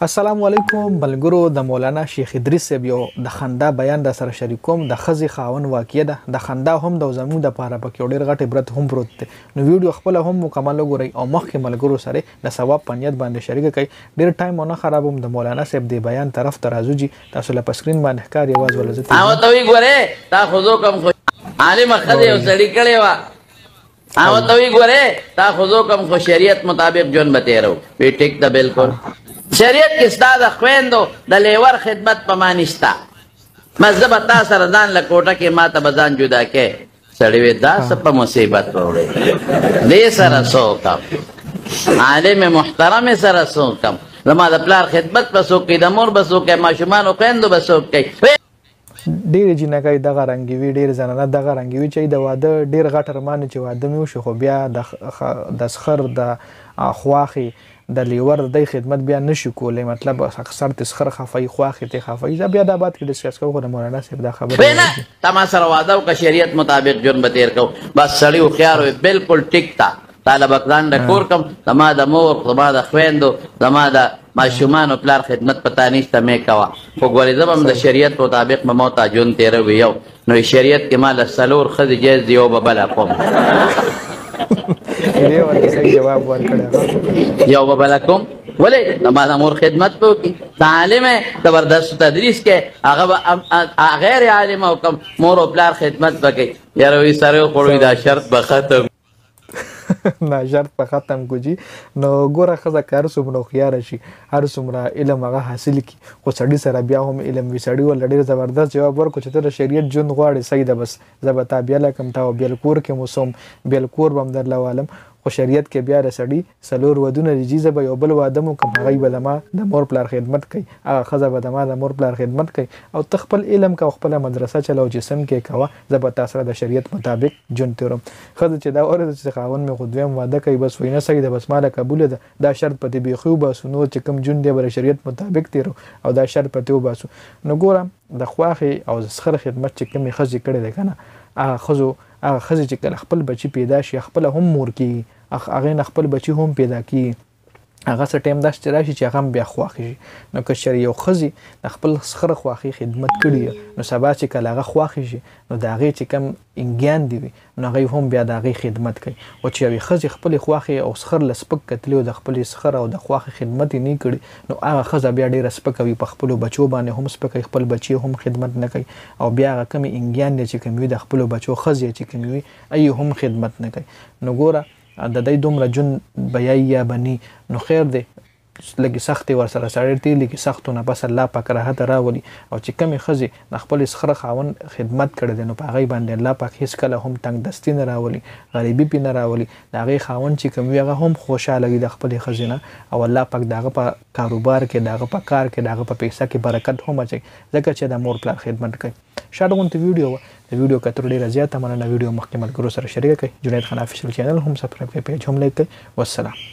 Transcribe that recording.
السلام علیکم ملګرو د مولانا شیخ ادریس صاحب یو د خندا بیان د سره شریکوم د خزي خاون واقعیه ده د خندا هم د زموږ د پاره پکې ډېر غټ عبرت هم پروت دی نو ویډیو خپل هم مکمل وګورئ او مخکې ملګرو سره د ثواب پنیت باندې شریک کړئ ډېر ټایم نه خرابوم د مولانا صاحب دی بیان طرف ته راځو تاسو له سکرین باندې ښکار یواز ولزت او ته وی ګوره تا خو کم عالم خدای او سړی کړي وا او ته وی ګوره تا خو کم خو شریعت مطابق جون بتیرو وی ټیک دا بالکل شریعت کې ستاسو خويندو د لیور خدمت پمانشتا مذهب تاسو سره ځان له کوټه کې ماته بزان جدا کې سړی وې دا سپ مصیبت وروړي دې سره سو کم عالم محترم سره سو کم زما د پلار خدمت پسو کې د مور بسو کې ماشومان او خويندو بسو کې ډېر جنګای دغه رنګي وی ډېر زنانه دغه رنګي وی چې د واده ډېر غټ ارمان چې واده مې وشو خو بیا د سخر د خواخي د لیور د خدمت بیا نشو کولای مطلب اکثر تسخر خفای خواخي ته خفای بیا د بعد کې ډیسکس کوو د مولانا صاحب دا خبره نه تما سره واده او شریعت مطابق جون بتیر کو بس سړی او خيار بالکل ټیک تا طالب ځان د کور کم زما د مور زما د خويندو زما د ماشومان او پلار خدمت پتا نشته مې کوا خو ګورې زبم د شریعت مطابق موتا جون تیر ویو نو شریعت کې مال سلور خد جز دیو ببل قوم جواب ورکړه یو ببلکم ولې زما مور خدمت وکي تعلیم زبردست تدریس کې هغه غیر عالم او کم مور او پلار خدمت وکي یاره وی سره خوري دا شرط به ختم نه شرط په ختم کوجی نو ګوره خزه کار سمنو خيار شي هر څومره علم هغه حاصل کی خو سړی سره بیا هم علم وی سړی ول ډیر زبردست جواب ورکو چې ته شریعت جون غواړي صحیح ده بس زبتا بیا لکم تا بیا کور کې موسم بیا کور بم در لوالم خو شریعت کې بیا رسړي سلور ودونه رجیزه به یو بل واده مو کوم هغه به ما د مور پلار خدمت کوي هغه خزه به ما د مور پلار خدمت کوي او تخپل علم کا خپل مدرسه چلو جسم کې کوا زبتا سره د شریعت مطابق جون تیرم خزه چې دا اورد چې خاون می خودویم واده کوي بس وینه صحیح ده بس مال قبول ده دا شرط پته به خو بس نو چې کوم جون دی بر شریعت مطابق تیرو او دا شرط پته وباسو نو ګورم د خواخي او سخر خدمت چې کوم خزه کړي ده کنه هغه خزه چې کله خپل بچی پیدا شي خپل هم مور کی هغه خپل بچی هم پیدا کی هغه څه ټیم داس چې راشي چې هغه بیا خواخي نو که شری یو خزي د خپل سخر خواخي خدمت کړي نو سبا چې کله هغه خواخي شي نو دا هغه چې کم انګیان دی نو هغه هم بیا د هغه خدمت کوي او چې یو خزي خپل خواخي او سخر لسپک کتلو د خپل سخر او د خواخي خدمت نه کړي نو هغه خزه بیا ډیر سپکوي په خپل بچو باندې هم سپکوي خپل بچي هم خدمت نه کوي او بیا هغه کم انګیان دی چې کوي د خپل بچو خزي چې کوي ای هم خدمت نه کوي نو ګوره د دې دومره جون بیا یا بني نو خیر دی لګي سختي ور سره سړی دی لګي سختونه بس الله پاک راحت راولي او چې کمی خزي د خپل سخره خاون خدمت کړي دي نو په غي باندې الله پاک هیڅ کله هم تنگ دستی نه راولي غریبي پی نه راولي دا غي خاون چې کوم هغه هم خوشاله وي د خپل خزینه او الله پاک داغه په کاروبار کې داغه په کار کې داغه په پیسې کې برکت هم اچي ځکه چې د مور پلار خدمت کوي شاته غونډه ویډیو کتر ډیره زیاته مننه ویډیو مخکمل ګرو سره شریک کړئ جنید خان افیشل چینل هم سبسکرایب کړئ پیج هم لایک کړئ والسلام